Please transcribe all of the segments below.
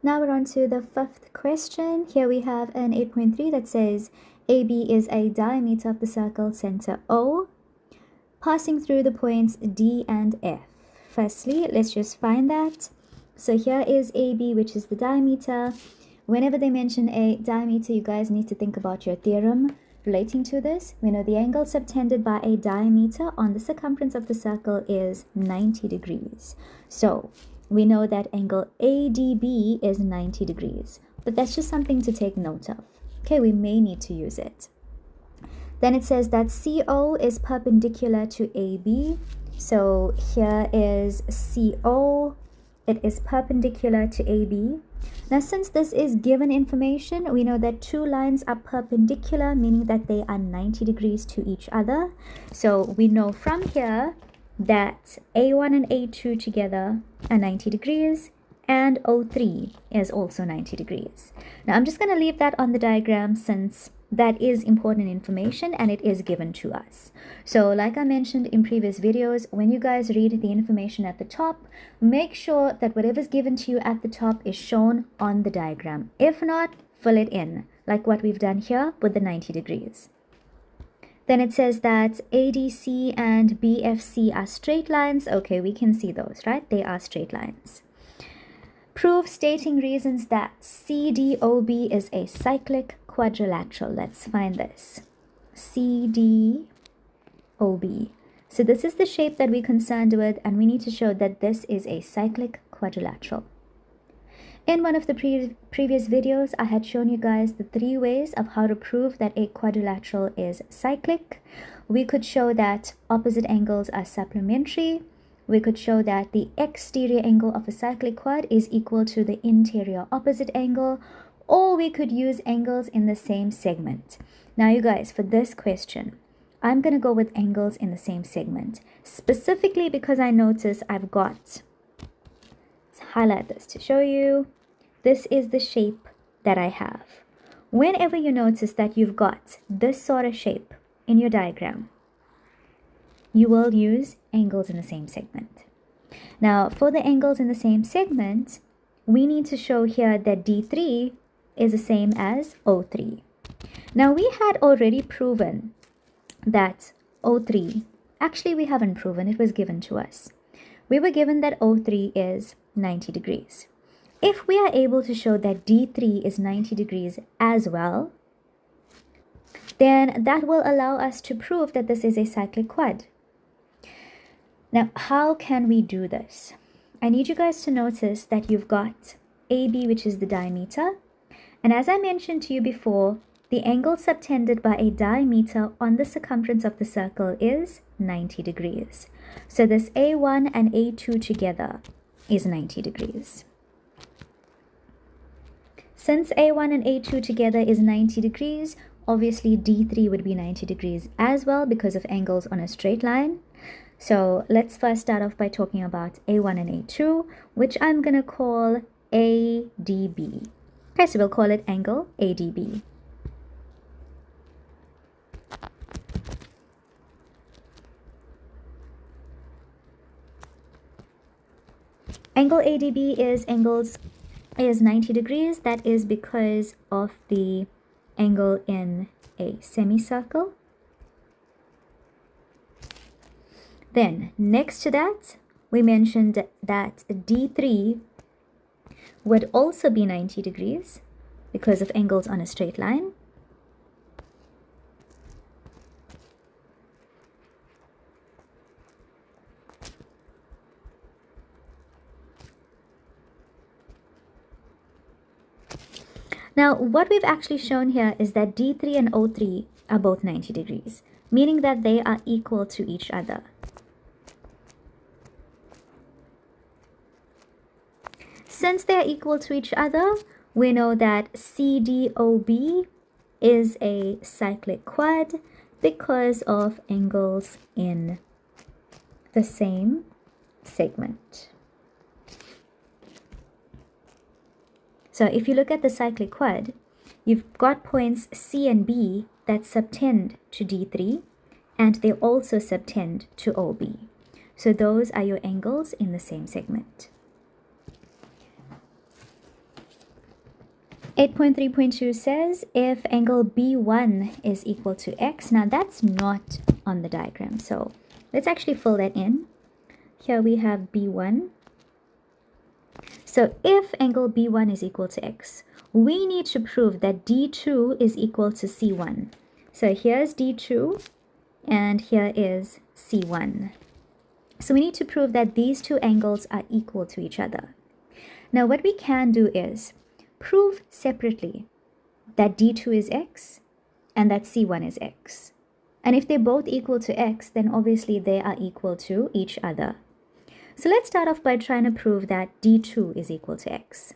Now we're on to the fifth question. Here we have an 8.3 that says AB is a diameter of the circle center O, passing through the points D and F. Firstly, let's just find that. So here is AB, which is the diameter. Whenever they mention a diameter, you guys need to think about your theorem relating to this. We know the angle subtended by a diameter on the circumference of the circle is 90 degrees. So we know that angle ADB is 90 degrees, but that's just something to take note of. Okay, we may need to use it. Then it says that CO is perpendicular to AB. So here is CO. It is perpendicular to AB. Now, since this is given information, we know that two lines are perpendicular, meaning that they are 90 degrees to each other. So we know from here that A1 and A2 together are 90 degrees, and O3 is also 90 degrees. Now, I'm just going to leave that on the diagram since that is important information and it is given to us. So like I mentioned in previous videos, when you guys read the information at the top, make sure that whatever's given to you at the top is shown on the diagram. If not, fill it in, like what we've done here with the 90 degrees. Then it says that ADC and BFC are straight lines. Okay, we can see those, right? They are straight lines. Proof stating reasons that CDOB is a cyclic quadrilateral. Let's find this. CDOB. So this is the shape that we're concerned with, and we need to show that this is a cyclic quadrilateral. In one of the previous videos, I had shown you guys the 3 ways of how to prove that a quadrilateral is cyclic. We could show that opposite angles are supplementary. We could show that the exterior angle of a cyclic quad is equal to the interior opposite angle, or we could use angles in the same segment. Now, you guys, for this question, I'm going to go with angles in the same segment, specifically because I notice I've got, let's highlight this to show you. This is the shape that I have. Whenever you notice that you've got this sort of shape in your diagram, you will use angles in the same segment. Now, for the angles in the same segment, we need to show here that D3 is the same as O3. Now, we had already proven that O3, actually we haven't proven, it was given to us. We were given that O3 is 90 degrees. If we are able to show that D3 is 90 degrees as well, then that will allow us to prove that this is a cyclic quad. Now, how can we do this? I need you guys to notice that you've got AB, which is the diameter. And as I mentioned to you before, the angle subtended by a diameter on the circumference of the circle is 90 degrees. So this A1 and A2 together is 90 degrees. Since A1 and A2 together is 90 degrees, obviously D3 would be 90 degrees as well because of angles on a straight line. So let's first start off by talking about A1 and A2, which I'm going to call ADB. Okay, so we'll call it angle ADB. Angle ADB is 90 degrees. That is because of the angle in a semicircle. Then next to that, we mentioned that D3 would also be 90 degrees because of angles on a straight line. Now, what we've actually shown here is that D3 and O3 are both 90 degrees, meaning that they are equal to each other. Since they are equal to each other, we know that CDOB is a cyclic quad because of angles in the same segment. So if you look at the cyclic quad, you've got points C and B that subtend to D3, and they also subtend to OB. So those are your angles in the same segment. 8.3.2 says if angle B1 is equal to x. Now that's not on the diagram, so let's actually fill that in. Here we have B1. So if angle B1 is equal to x, we need to prove that D2 is equal to C1. So here's D2 and here is C1. So we need to prove that these two angles are equal to each other. Now what we can do is prove separately that D2 is x and that C1 is x. And if they're both equal to x, then obviously they are equal to each other. So let's start off by trying to prove that D2 is equal to x.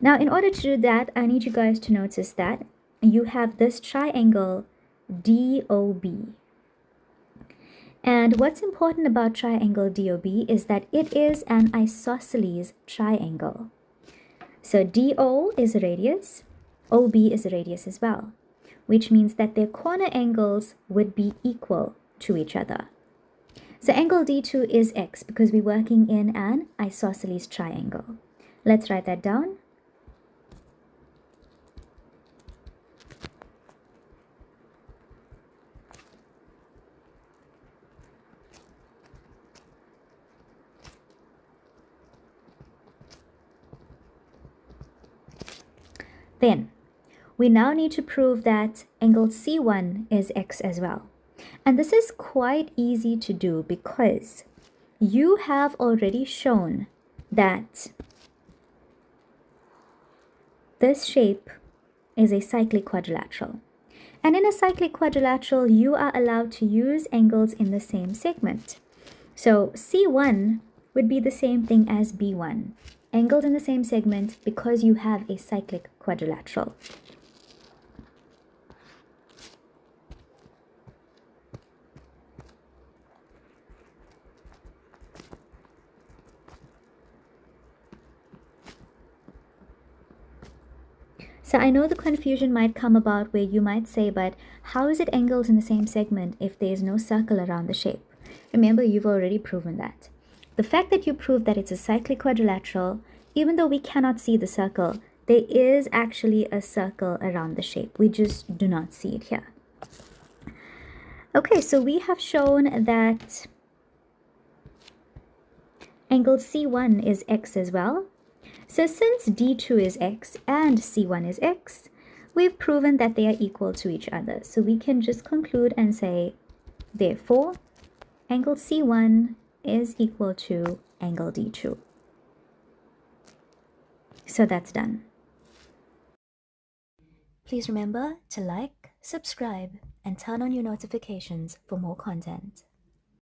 Now in order to do that, I need you guys to notice that you have this triangle DOB. And what's important about triangle DOB is that it is an isosceles triangle. So DO is a radius, OB is a radius as well, which means that their corner angles would be equal to each other. So angle D2 is x because we're working in an isosceles triangle. Let's write that down. Then, we now need to prove that angle C1 is x as well. And this is quite easy to do because you have already shown that this shape is a cyclic quadrilateral. And in a cyclic quadrilateral, you are allowed to use angles in the same segment. So C1 would be the same thing as B1. Angles in the same segment because you have a cyclic quadrilateral. So I know the confusion might come about where you might say, but how is it angles in the same segment if there is no circle around the shape? Remember, you've already proven that. The fact that you proved that it's a cyclic quadrilateral, even though we cannot see the circle, there is actually a circle around the shape. We just do not see it here. Okay, so we have shown that angle C1 is x as well. So since D2 is x and C1 is x, we've proven that they are equal to each other. So we can just conclude and say, therefore, angle C1 is equal to angle D2. So that's done. Please remember to like, subscribe, and turn on your notifications for more content.